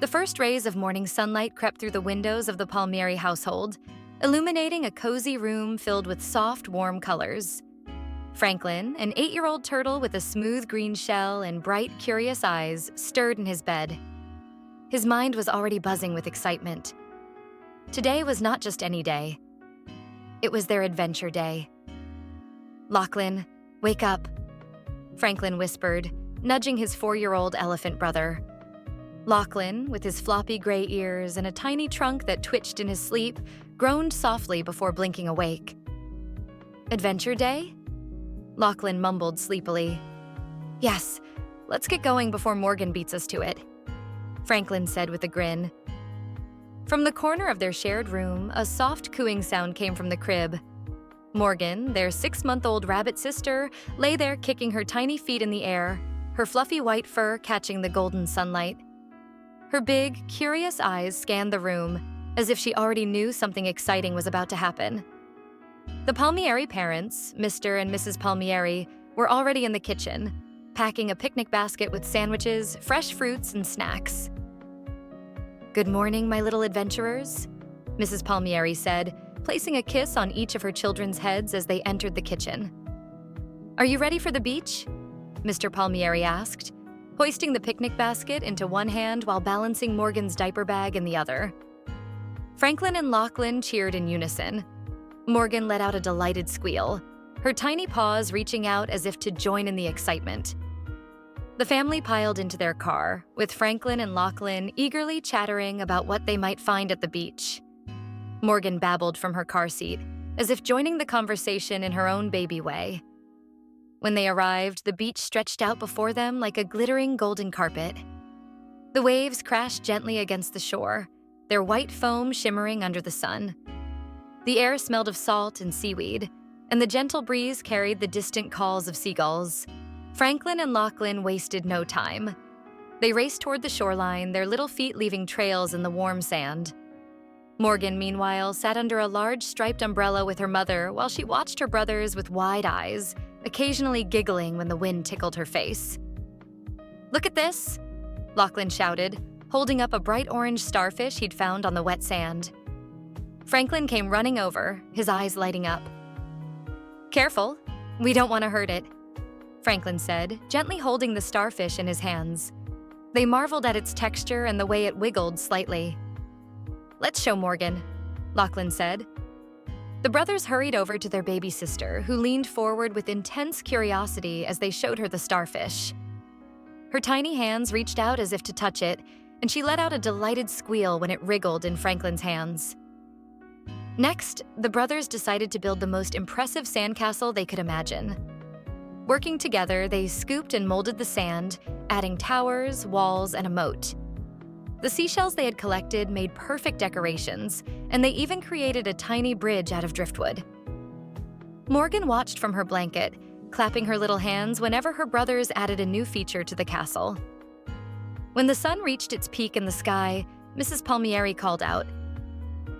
The first rays of morning sunlight crept through the windows of the Palmieri household, illuminating a cozy room filled with soft, warm colors. Franklyn, an 8-year-old turtle with a smooth green shell and bright, curious eyes, stirred in his bed. His mind was already buzzing with excitement. Today was not just any day. It was their adventure day. "Lochlyn, wake up," Franklyn whispered, nudging his 4-year-old elephant brother. Lochlyn, with his floppy gray ears and a tiny trunk that twitched in his sleep, groaned softly before blinking awake. "Adventure day?" Lochlyn mumbled sleepily. "Yes, let's get going before Morgyn beats us to it," Franklyn said with a grin. From the corner of their shared room, a soft cooing sound came from the crib. Morgyn, their 6-month-old rabbit sister, lay there kicking her tiny feet in the air, her fluffy white fur catching the golden sunlight. Her big, curious eyes scanned the room, as if she already knew something exciting was about to happen. The Palmieri parents, Mr. and Mrs. Palmieri, were already in the kitchen, packing a picnic basket with sandwiches, fresh fruits, and snacks. "Good morning, my little adventurers," Mrs. Palmieri said, placing a kiss on each of her children's heads as they entered the kitchen. "Are you ready for the beach?" Mr. Palmieri asked, hoisting the picnic basket into one hand while balancing Morgan's diaper bag in the other. Franklyn and Lochlyn cheered in unison. Morgyn let out a delighted squeal, her tiny paws reaching out as if to join in the excitement. The family piled into their car, with Franklyn and Lochlyn eagerly chattering about what they might find at the beach. Morgyn babbled from her car seat, as if joining the conversation in her own baby way. When they arrived, the beach stretched out before them like a glittering golden carpet. The waves crashed gently against the shore, their white foam shimmering under the sun. The air smelled of salt and seaweed, and the gentle breeze carried the distant calls of seagulls. Franklyn and Lochlyn wasted no time. They raced toward the shoreline, their little feet leaving trails in the warm sand. Morgyn, meanwhile, sat under a large striped umbrella with her mother while she watched her brothers with wide eyes, occasionally giggling when the wind tickled her face. "Look at this," Lochlyn shouted, holding up a bright orange starfish he'd found on the wet sand. Franklyn came running over, his eyes lighting up. "Careful, we don't want to hurt it," Franklyn said, gently holding the starfish in his hands. They marveled at its texture and the way it wiggled slightly. "Let's show Morgyn," Lochlyn said. The brothers hurried over to their baby sister, who leaned forward with intense curiosity as they showed her the starfish. Her tiny hands reached out as if to touch it, and she let out a delighted squeal when it wriggled in Franklyn's hands. Next, the brothers decided to build the most impressive sandcastle they could imagine. Working together, they scooped and molded the sand, adding towers, walls, and a moat. The seashells they had collected made perfect decorations, and they even created a tiny bridge out of driftwood. Morgyn watched from her blanket, clapping her little hands whenever her brothers added a new feature to the castle. When the sun reached its peak in the sky, Mrs. Palmieri called out,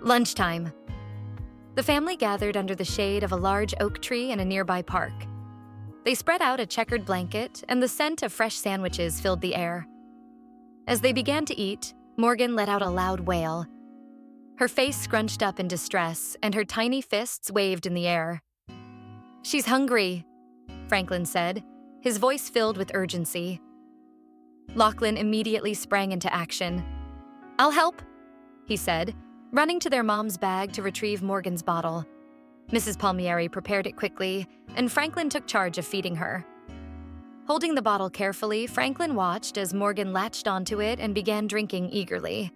"Lunchtime." The family gathered under the shade of a large oak tree in a nearby park. They spread out a checkered blanket, and the scent of fresh sandwiches filled the air. As they began to eat, Morgyn let out a loud wail. Her face scrunched up in distress, and her tiny fists waved in the air. "She's hungry," Franklyn said, his voice filled with urgency. Lochlyn immediately sprang into action. "I'll help," he said, running to their mom's bag to retrieve Morgan's bottle. Mrs. Palmieri prepared it quickly, and Franklyn took charge of feeding her. Holding the bottle carefully, Franklyn watched as Morgyn latched onto it and began drinking eagerly.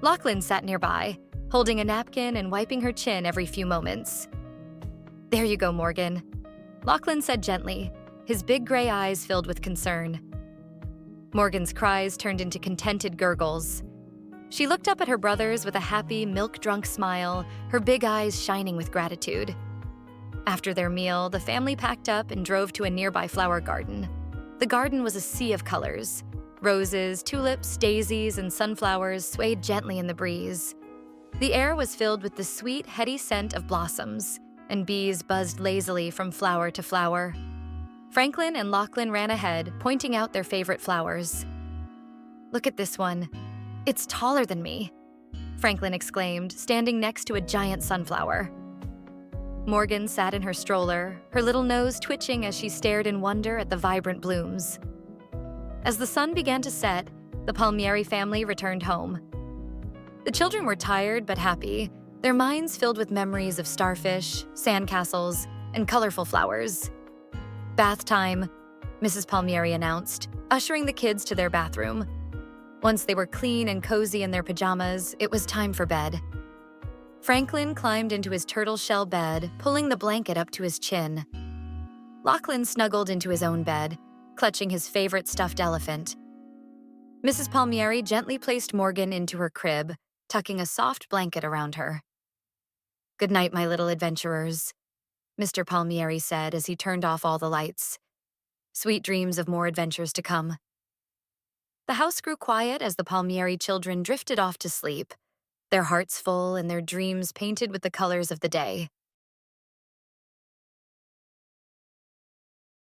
Lochlyn sat nearby, holding a napkin and wiping her chin every few moments. "There you go, Morgyn," Lochlyn said gently, his big gray eyes filled with concern. Morgan's cries turned into contented gurgles. She looked up at her brothers with a happy, milk-drunk smile, her big eyes shining with gratitude. After their meal, the family packed up and drove to a nearby flower garden. The garden was a sea of colors. Roses, tulips, daisies, and sunflowers swayed gently in the breeze. The air was filled with the sweet, heady scent of blossoms, and bees buzzed lazily from flower to flower. Franklyn and Lochlyn ran ahead, pointing out their favorite flowers. "Look at this one," "It's taller than me," Franklyn exclaimed, standing next to a giant sunflower. Morgyn sat in her stroller, her little nose twitching as she stared in wonder at the vibrant blooms. As the sun began to set, the Palmieri family returned home. The children were tired but happy, their minds filled with memories of starfish, sandcastles, and colorful flowers. "Bath time," Mrs. Palmieri announced, ushering the kids to their bathroom. Once they were clean and cozy in their pajamas, it was time for bed. Franklyn climbed into his turtle shell bed, pulling the blanket up to his chin. Lochlyn snuggled into his own bed, clutching his favorite stuffed elephant. Mrs. Palmieri gently placed Morgyn into her crib, tucking a soft blanket around her. "Good night, my little adventurers," Mr. Palmieri said as he turned off all the lights. "Sweet dreams of more adventures to come." The house grew quiet as the Palmieri children drifted off to sleep, their hearts full and their dreams painted with the colors of the day.